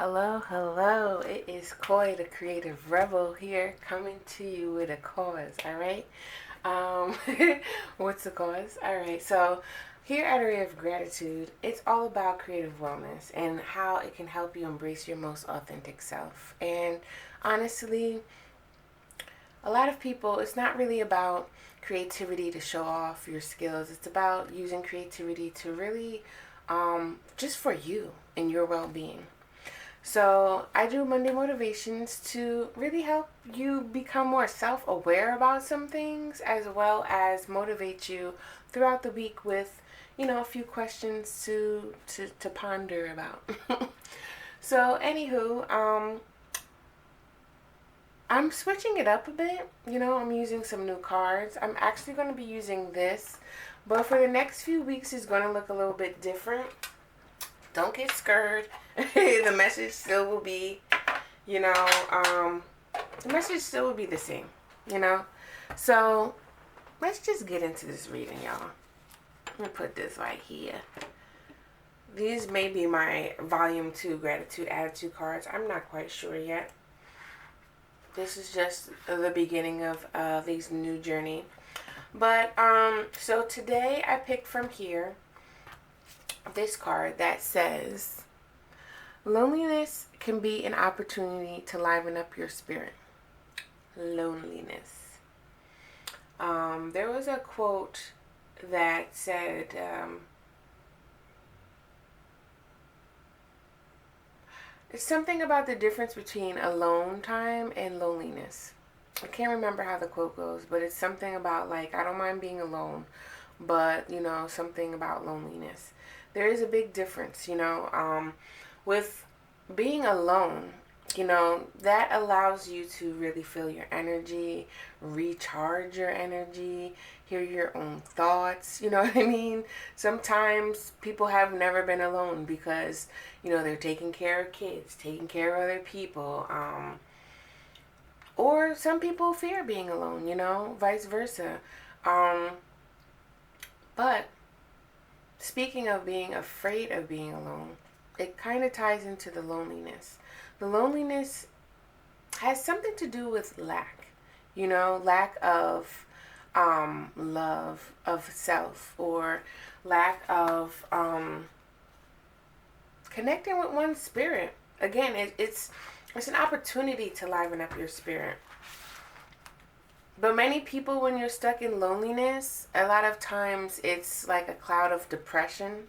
Hello, hello. It is Koi, the creative rebel, here coming to you with a cause. All right. Um, what's the cause? All right. So, here at Array of Gratitude, it's all about creative wellness and how it can help you embrace your most authentic self. And honestly, a lot of people, it's not really about creativity to show off your skills. It's about using creativity to really, just for you and your well being. So I do Monday motivations to really help you become more self-aware about some things, as well as motivate you throughout the week with, a few questions to ponder about. So anywho, I'm switching it up a bit. I'm using some new cards. I'm actually going to be using this, but for the next few weeks, it's going to look a little bit different. Don't get scared. The message still will be, you know, um, the message still will be the same, you know. So let's just get into this reading, y'all. I'm gonna put this right here. These may be my volume 2 gratitude attitude cards. I'm not quite sure yet. This is just the beginning of these new journey. But so today I picked from here this card that says, loneliness can be an opportunity to liven up your spirit. Loneliness. There was a quote that said, it's something about the difference between alone time and loneliness. I can't remember how the quote goes, but it's something about like, I don't mind being alone, but, something about loneliness. There is a big difference, with being alone. That allows you to really feel your energy, recharge your energy, hear your own thoughts. You know what I mean? Sometimes people have never been alone because, they're taking care of kids, taking care of other people. Or some people fear being alone, vice versa. But speaking of being afraid of being alone, it kind of ties into the loneliness. The loneliness has something to do with lack, lack of love of self, or lack of connecting with one's spirit. Again, it's an opportunity to liven up your spirit. But many people, when you're stuck in loneliness, a lot of times it's like a cloud of depression,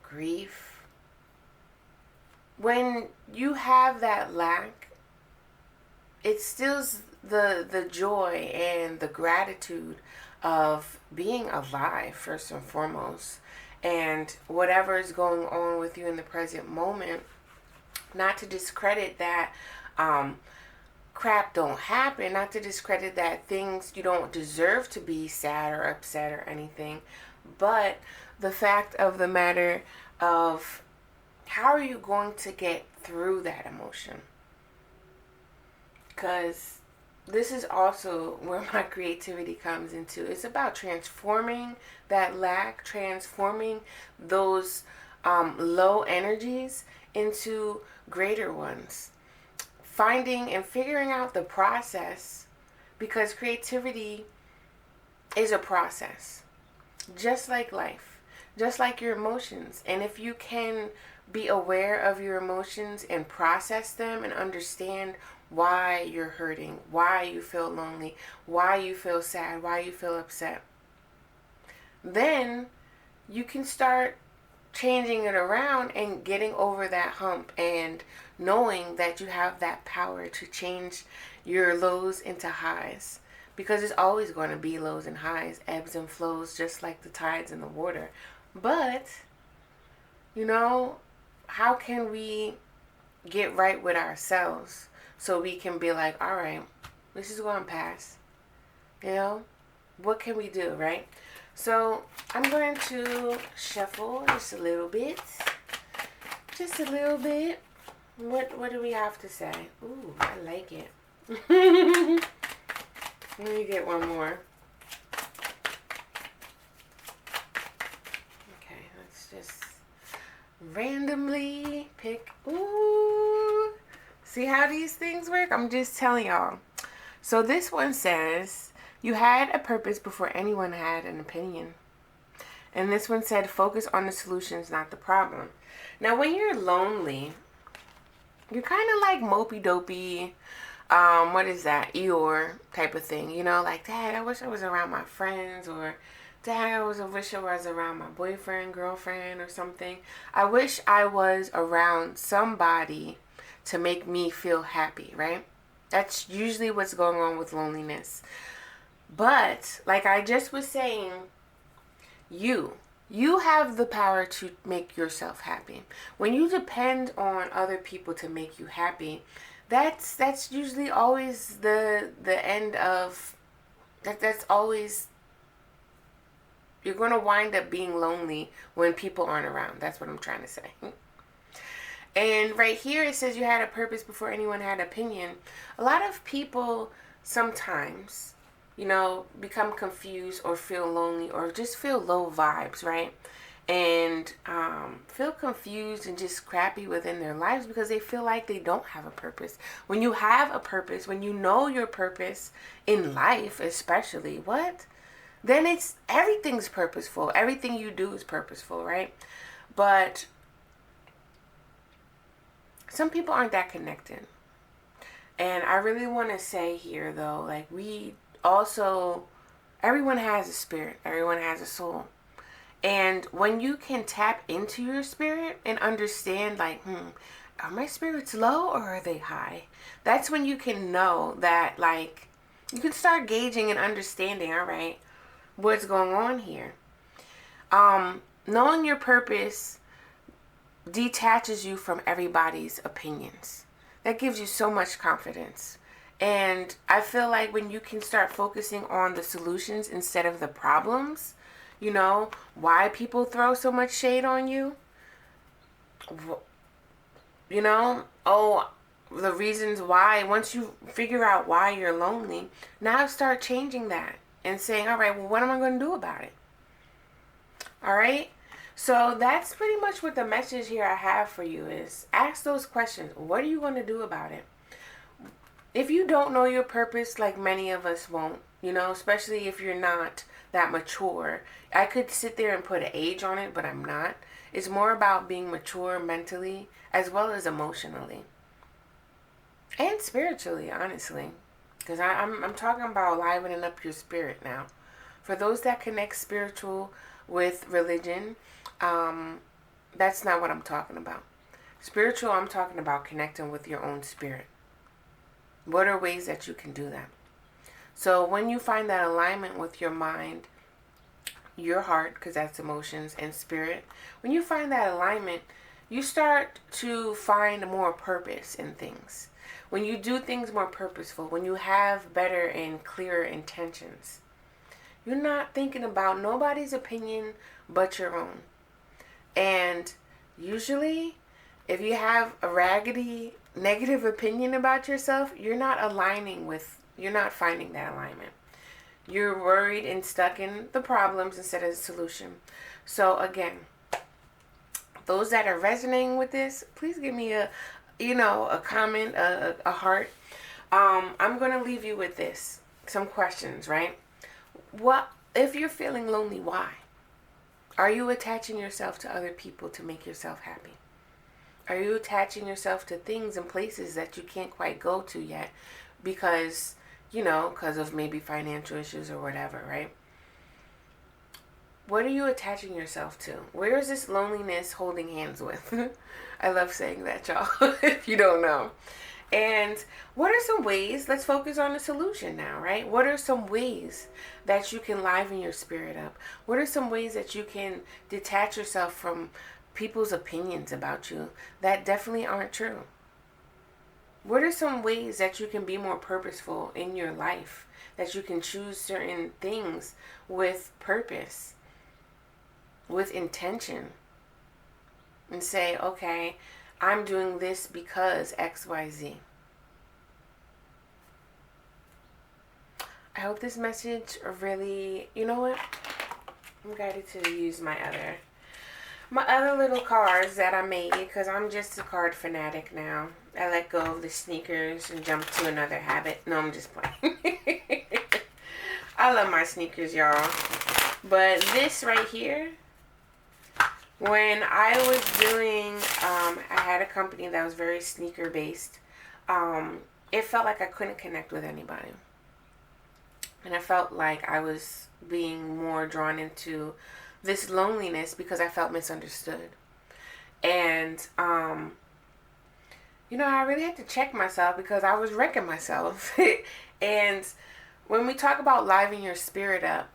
grief. When you have that lack, it stills the joy and the gratitude of being alive, first and foremost. And whatever is going on with you in the present moment, not to discredit that crap don't happen, not to discredit that things, you don't deserve to be sad or upset or anything, but the fact of the matter of, how are you going to get through that emotion? Because this is also where my creativity comes into. It's about transforming that lack, transforming those low energies into greater ones. Finding and figuring out the process, because creativity is a process, just like life, just like your emotions. And if you can be aware of your emotions and process them and understand why you're hurting, why you feel lonely, why you feel sad, why you feel upset, then you can start changing it around and getting over that hump, and knowing that you have that power to change your lows into highs, because it's always going to be lows and highs, ebbs and flows, just like the tides in the water. But how can we get right with ourselves so we can be like, all right, this is going to pass? What can we do, right? So I'm going to shuffle just a little bit. Just a little bit. What do we have to say? Ooh, I like it. Let me get one more. Okay, let's just randomly pick. Ooh. See how these things work? I'm just telling y'all. So this one says, you had a purpose before anyone had an opinion. And this one said, focus on the solutions, not the problem. Now, when you're lonely, you're kind of like mopey dopey. What is that? Eeyore type of thing. You know, like, Dad, I wish I was around my friends, or Dad, I wish I was around my boyfriend, girlfriend, or something. I wish I was around somebody to make me feel happy, right? That's usually what's going on with loneliness. But, like I just was saying, you have the power to make yourself happy. When you depend on other people to make you happy, that's usually always the end of that's always, you're going to wind up being lonely when people aren't around. That's what I'm trying to say. And right here it says you had a purpose before anyone had opinion. A lot of people sometimes, become confused or feel lonely or just feel low vibes, right? And feel confused and just crappy within their lives because they feel like they don't have a purpose. When you have a purpose, when you know your purpose in life, especially, then everything's purposeful. Everything you do is purposeful, right? But some people aren't that connected. And I really want to say here, though, like, everyone has a spirit. Everyone has a soul. And when you can tap into your spirit and understand, like, are my spirits low or are they high? That's when you can know that, like, you can start gauging and understanding, all right, what's going on here. Knowing your purpose detaches you from everybody's opinions. That gives you so much confidence. And I feel like when you can start focusing on the solutions instead of the problems, why people throw so much shade on you, the reasons why, once you figure out why you're lonely, now start changing that and saying, all right, well, what am I going to do about it? All right. So that's pretty much what the message here I have for you is. Ask those questions. What are you going to do about it? If you don't know your purpose, like many of us won't, especially if you're not that mature. I could sit there and put an age on it, but I'm not. It's more about being mature mentally as well as emotionally. And spiritually, honestly. Because I'm talking about livening up your spirit now. For those that connect spiritual with religion, that's not what I'm talking about. Spiritual, I'm talking about connecting with your own spirit. What are ways that you can do that? So when you find that alignment with your mind, your heart, because that's emotions, and spirit, when you find that alignment, you start to find more purpose in things. When you do things more purposeful, when you have better and clearer intentions, you're not thinking about nobody's opinion but your own. And usually, if you have a raggedy negative opinion about yourself, you're not finding that alignment. You're worried and stuck in the problems instead of the solution. So again, those that are resonating with this, please give me a comment, a heart. I'm going to leave you with this. Some questions, right? What if you're feeling lonely, why? Are you attaching yourself to other people to make yourself happy? Are you attaching yourself to things and places that you can't quite go to yet because of maybe financial issues or whatever, right? What are you attaching yourself to? Where is this loneliness holding hands with? I love saying that, y'all, if you don't know. And what are some ways, let's focus on the solution now, right? What are some ways that you can liven your spirit up? What are some ways that you can detach yourself from people's opinions about you that definitely aren't true? What are some ways that you can be more purposeful in your life? That you can choose certain things with purpose, with intention, and say, okay, I'm doing this because XYZ. I hope this message really, you know what? I'm guided to use my other my other little cards that I made, because I'm just a card fanatic now. I let go of the sneakers and jump to another habit. No, I'm just playing. I love my sneakers, y'all. But this right here, when I was doing, I had a company that was very sneaker based. It felt like I couldn't connect with anybody. And I felt like I was being more drawn into this loneliness because I felt misunderstood. And, I really had to check myself because I was wrecking myself. And when we talk about livening your spirit up,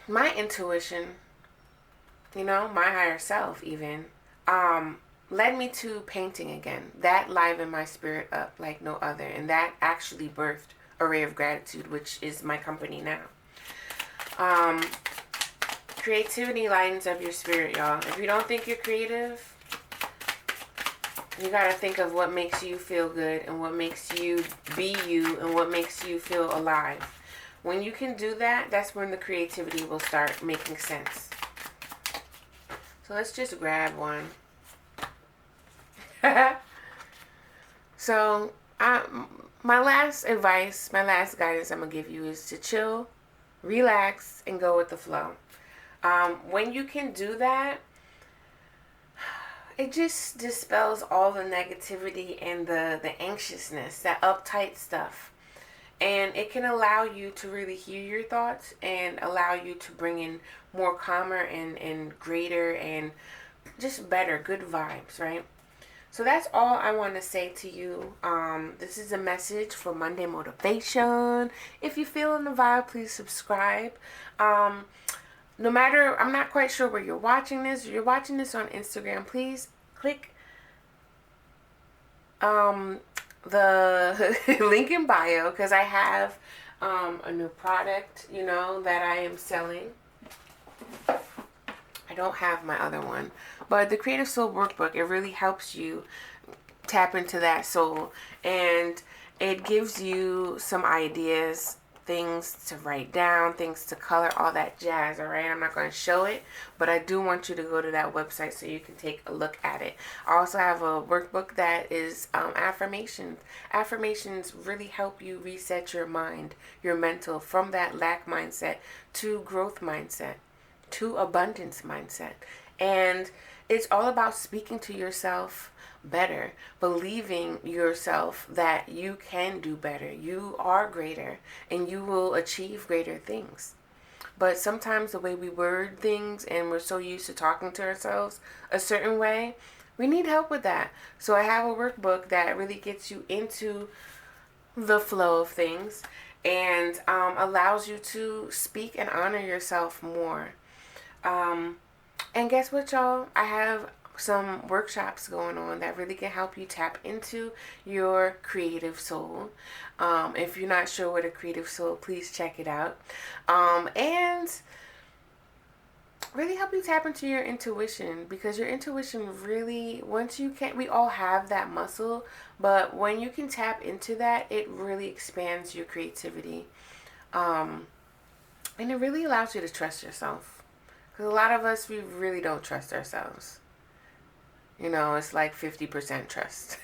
my intuition, my higher self even, led me to painting again. That livened my spirit up like no other. And that actually birthed Array of Gratitude, which is my company now. Creativity lightens up your spirit, y'all. If you don't think you're creative, you got to think of what makes you feel good and what makes you be you and what makes you feel alive. When you can do that, that's when the creativity will start making sense. So let's just grab one. So, my last advice, my last guidance I'm going to give you is to chill, relax, and go with the flow. When you can do that, it just dispels all the negativity and the anxiousness, that uptight stuff. And it can allow you to really hear your thoughts and allow you to bring in more calmer and greater and just better, good vibes, right? So that's all I want to say to you. This is a message for Monday Motivation. If you feel in the vibe, please subscribe. No matter, I'm not quite sure where you're watching this. If you're watching this on Instagram, please click the link in bio, because I have a new product, that I am selling. I don't have my other one, but the Creative Soul Workbook, it really helps you tap into that soul, and it gives you some ideas, things to write down, things to color, all that jazz. All right, I'm not going to show it, but I do want you to go to that website so you can take a look at it. I also have a workbook that is affirmations. Affirmations really help you reset your mind, your mental, from that lack mindset to growth mindset, to abundance mindset. And it's all about speaking to yourself better, believing yourself that you can do better, you are greater, and you will achieve greater things. But sometimes the way we word things, and we're so used to talking to ourselves a certain way, we need help with that. So I have a workbook that really gets you into the flow of things and allows you to speak and honor yourself more. And guess what, y'all? I have some workshops going on that really can help you tap into your creative soul. If you're not sure what a creative soul, please check it out. And really help you tap into your intuition, because your intuition really, once you can, we all have that muscle, but when you can tap into that, it really expands your creativity. And it really allows you to trust yourself. Because a lot of us, we really don't trust ourselves. It's like 50% trust.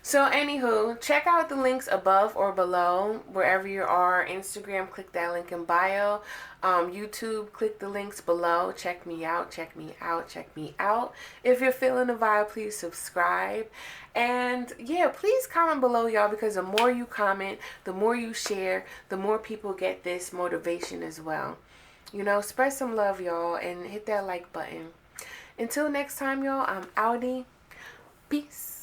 So anywho, check out the links above or below, wherever you are. Instagram, click that link in bio. YouTube, click the links below. Check me out, check me out, check me out. If you're feeling the vibe, please subscribe. And yeah, please comment below, y'all, because the more you comment, the more you share, the more people get this motivation as well. Spread some love, y'all, and hit that like button. Until next time, y'all, I'm outie. Peace.